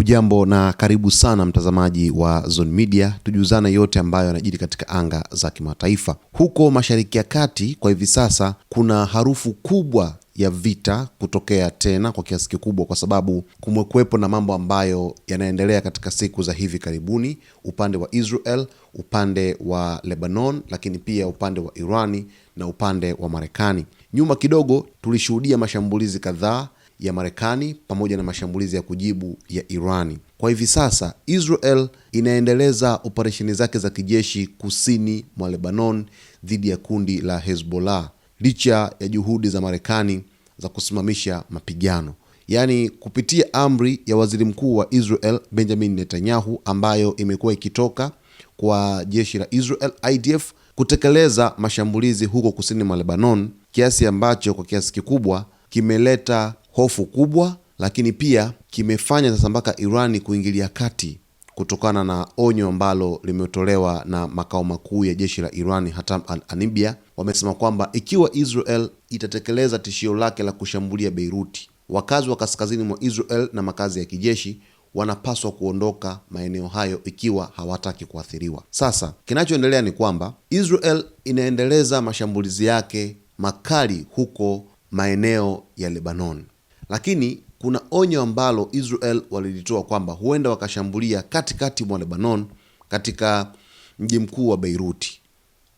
Hujambo na karibu sana mtazamaji wa Zone Media, tujuzana yote ambayo yanajiri katika anga za kimataifa. Huko Mashariki ya Kati kwa hivi sasa kuna harufu kubwa ya vita kutokea tena kwa kiasi kikubwa, kwa sababu kumekuwepo na mambo ambayo yanaendelea katika siku za hivi karibuni, upande wa Israel, upande wa Lebanon, lakini pia upande wa Irani na upande wa Marekani. Nyuma kidogo tulishuhudia mashambulizi kadhaa ya Marekani pamoja na mashambulizi ya kujibu ya Irani. Kwa hivi sasa Israel inaendeleza operesheni zake za kijeshi kusini mwa Lebanon dhidi ya kundi la Hezbollah, licha ya juhudi za Marekani za kusimamisha mapigano. Yaani kupitia amri ya Waziri Mkuu wa Israel Benjamin Netanyahu, ambayo imekuwa ikitoka kwa jeshi la Israel IDF kutekeleza mashambulizi huko kusini mwa Lebanon, kiasi ambacho kwa kiasi kikubwa kimeleta hofu kubwa, lakini pia kimefanya sasa mpaka Irani kuingilia kati kutokana na onyo ambalo limetolewa na makao makuu ya jeshi la Irani Hatam al-Anibia. Wamesema kwamba ikiwa Israel itatekeleza tishio lake la kushambulia Beiruti, wakazi wa kaskazini mwa Israel na makazi ya kijeshi wanapaswa kuondoka maeneo hayo ikiwa hawataki kuathiriwa. Sasa kinachoendelea ni kwamba Israel inaendeleza mashambulizi yake makali huko maeneo ya Lebanon, lakini kuna onyo ambalo Israel walilitoa kwamba huenda wakashambulia katikati mwa Lebanon katika mji mkuu wa Beiruti,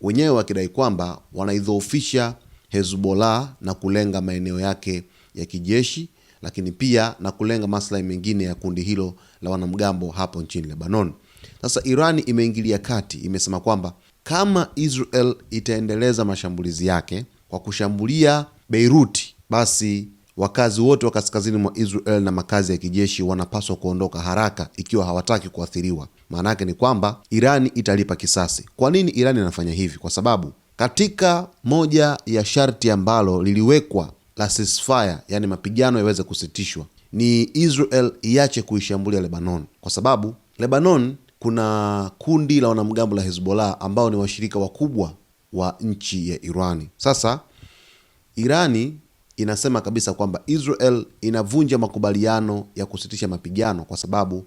wenyewe wakidai kwamba wanaidhoofisha Hezbollah na kulenga maeneo yake ya kijeshi, lakini pia na kulenga maslahi mengine ya kundi hilo la wanamgambo hapo nchini Lebanon. Sasa Irani imeingilia kati, imesema kwamba kama Israel itaendeleza mashambulizi yake kwa kushambulia Beiruti, basi wakazi wote wa kaskazini mwa Israel na makazi ya kijeshi wanapaswa kuondoka haraka ikiwa hawataki kuathiriwa. Maana yake ni kwamba Irani italipa kisasi. Kwa nini Irani inafanya hivi? Kwa sababu katika moja ya sharti ambalo liliwekwa la ceasefire, yani mapigano yaweze kusitishwa, ni Israel iache kuishambulia Lebanon, kwa sababu Lebanon kuna kundi la wanamgambo la Hezbollah ambao ni washirika wakubwa wa nchi ya Irani. Sasa Irani inasema kabisa kwamba Israel inavunja makubaliano ya kusitisha mapigano kwa sababu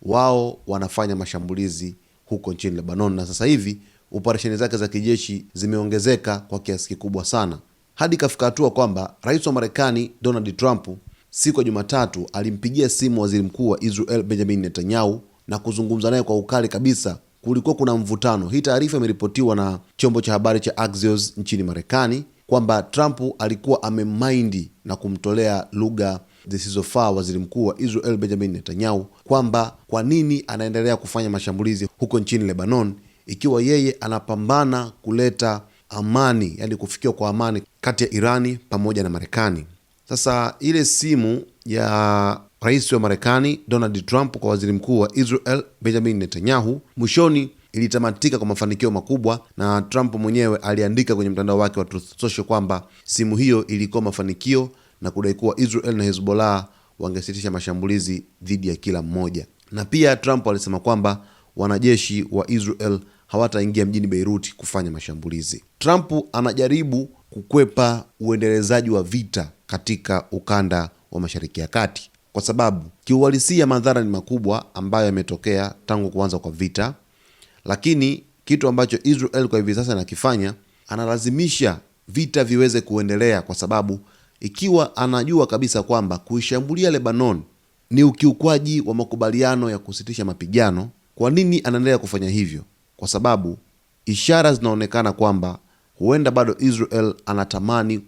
wao wanafanya mashambulizi huko nchini Lebanon, na sasa hivi operesheni zake za kijeshi zimeongezeka kwa kiasi kikubwa sana, hadi kafika hatua kwamba rais wa Marekani Donald Trump siku ya Jumatatu alimpigia simu waziri mkuu wa Israel Benjamin Netanyahu na kuzungumza naye kwa ukali kabisa. Kulikuwa kuna mvutano. Hii taarifa imeripotiwa na chombo cha habari cha Axios nchini Marekani kwamba Trump alikuwa amemind na kumtolea lugha zisizofaa waziri mkuu wa Israel Benjamin Netanyahu, kwamba kwa nini anaendelea kufanya mashambulizi huko nchini Lebanon ikiwa yeye anapambana kuleta amani, yani kufikiwa kwa amani kati ya Irani pamoja na Marekani. Sasa ile simu ya rais wa Marekani Donald Trump kwa waziri mkuu wa Israel Benjamin Netanyahu mwishoni ilitamatika kwa mafanikio makubwa, na Trump mwenyewe aliandika kwenye mtandao wake wa Truth Social kwamba simu hiyo ilikuwa mafanikio na kudai kuwa Israel na Hezbollah wangesitisha mashambulizi dhidi ya kila mmoja. Na pia Trump alisema kwamba wanajeshi wa Israel hawataingia mjini Beirut kufanya mashambulizi. Trump anajaribu kukwepa uendelezaji wa vita katika ukanda wa Mashariki ya Kati, kwa sababu kiuhalisia madhara ni makubwa ambayo yametokea tangu kuanza kwa vita. Lakini kitu ambacho Israel kwa hivi sasa anakifanya, analazimisha vita viweze kuendelea, kwa sababu ikiwa anajua kabisa kwamba kuishambulia Lebanon ni ukiukwaji wa makubaliano ya kusitisha mapigano, kwa nini anaendelea kufanya hivyo? Kwa sababu ishara zinaonekana kwamba huenda bado Israel anatamani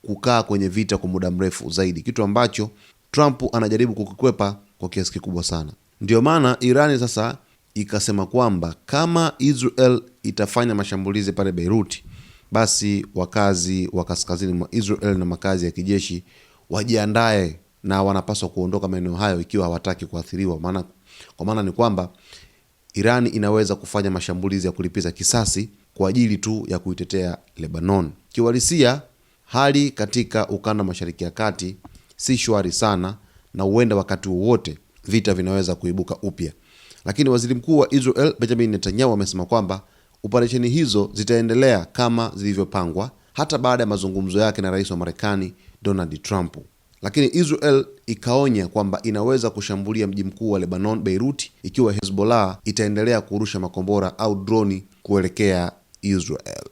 kukaa kwenye vita kwa muda mrefu zaidi, kitu ambacho Trump anajaribu kukikwepa kwa kiasi kikubwa sana. Ndio maana Irani sasa ikasema kwamba kama Israel itafanya mashambulizi pale Beirut, basi wakazi wa kaskazini mwa Israel na makazi ya kijeshi wajiandae na wanapaswa kuondoka maeneo hayo ikiwa hawataki kuathiriwa. Kwa maana ni kwamba Irani inaweza kufanya mashambulizi ya kulipiza kisasi kwa ajili tu ya kuitetea Lebanon. Kiuhalisia hali katika ukanda Mashariki ya Kati si shwari sana, na huenda wakati wowote vita vinaweza kuibuka upya. Lakini waziri mkuu wa Israel Benjamin Netanyahu amesema kwamba operesheni hizo zitaendelea kama zilivyopangwa hata baada ya mazungumzo yake na rais wa Marekani Donald Trump. Lakini Israel ikaonya kwamba inaweza kushambulia mji mkuu wa Lebanon, Beirut, ikiwa Hezbollah itaendelea kurusha makombora au droni kuelekea Israel.